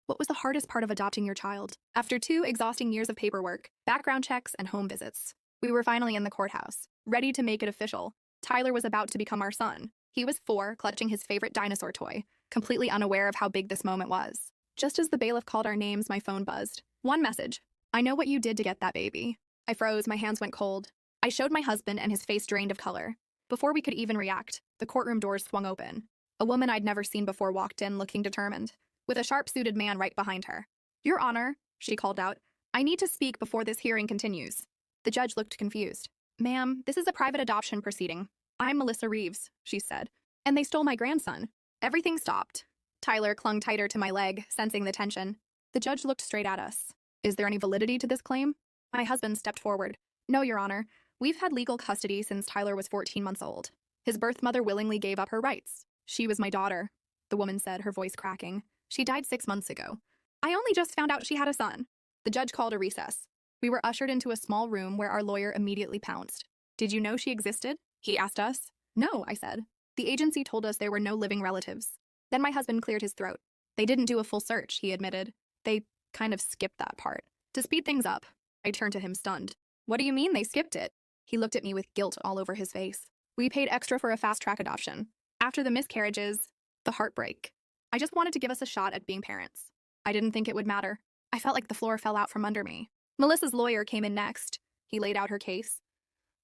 What was the hardest part of adopting your child? After 2 exhausting years of paperwork, background checks, and home visits, we were finally in the courthouse, ready to make it official. Tyler was about to become our son. He was 4, clutching his favorite dinosaur toy, completely unaware of how big this moment was. Just as the bailiff called our names, my phone buzzed. One message. I know what you did to get that baby. I froze, my hands went cold. I showed my husband and his face drained of color. Before we could even react, the courtroom doors swung open. A woman I'd never seen before walked in, looking determined, with a sharp-suited man right behind her. Your Honor, she called out, I need to speak before this hearing continues. The judge looked confused. Ma'am, this is a private adoption proceeding. I'm Melissa Reeves, she said. And they stole my grandson. Everything stopped. Tyler clung tighter to my leg, sensing the tension. The judge looked straight at us. Is there any validity to this claim? My husband stepped forward. No, Your Honor. We've had legal custody since Tyler was 14 months old. His birth mother willingly gave up her rights. She was my daughter, the woman said, her voice cracking. She died 6 months ago. I only just found out she had a son. The judge called a recess. We were ushered into a small room where our lawyer immediately pounced. Did you know she existed? He asked us. No, I said. The agency told us there were no living relatives. Then my husband cleared his throat. They didn't do a full search, he admitted. They kind of skipped that part. To speed things up, I turned to him stunned. What do you mean they skipped it? He looked at me with guilt all over his face. We paid extra for a fast-track adoption. After the miscarriages, the heartbreak. I just wanted to give us a shot at being parents. I didn't think it would matter. I felt like the floor fell out from under me. Melissa's lawyer came in next. He laid out her case.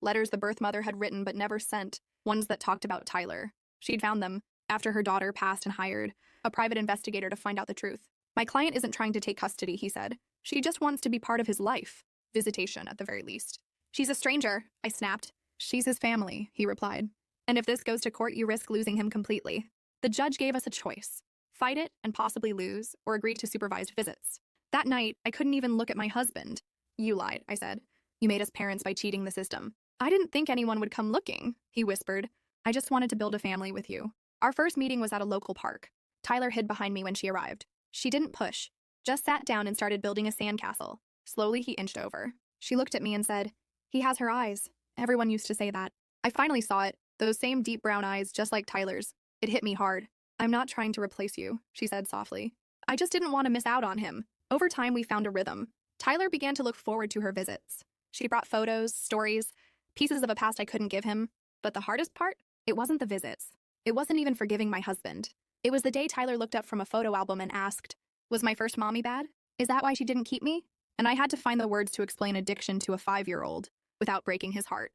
Letters the birth mother had written but never sent, ones that talked about Tyler. She'd found them after her daughter passed and hired a private investigator to find out the truth. My client isn't trying to take custody, he said. She just wants to be part of his life. Visitation, at the very least. She's a stranger, I snapped. She's his family, he replied. And if this goes to court, you risk losing him completely. The judge gave us a choice. Fight it and possibly lose, or agree to supervised visits. That night, I couldn't even look at my husband. You lied, I said. You made us parents by cheating the system. I didn't think anyone would come looking, he whispered. I just wanted to build a family with you. Our first meeting was at a local park. Tyler hid behind me when she arrived. She didn't push, just sat down and started building a sandcastle. Slowly, he inched over. She looked at me and said, He has her eyes. Everyone used to say that. I finally saw it, those same deep brown eyes, just like Tyler's. It hit me hard. I'm not trying to replace you, she said softly. I just didn't want to miss out on him. Over time, we found a rhythm. Tyler began to look forward to her visits. She brought photos, stories, pieces of a past I couldn't give him. But the hardest part? It wasn't the visits. It wasn't even forgiving my husband. It was the day Tyler looked up from a photo album and asked, Was my first mommy bad? Is that why she didn't keep me? And I had to find the words to explain addiction to a 5-year-old without breaking his heart.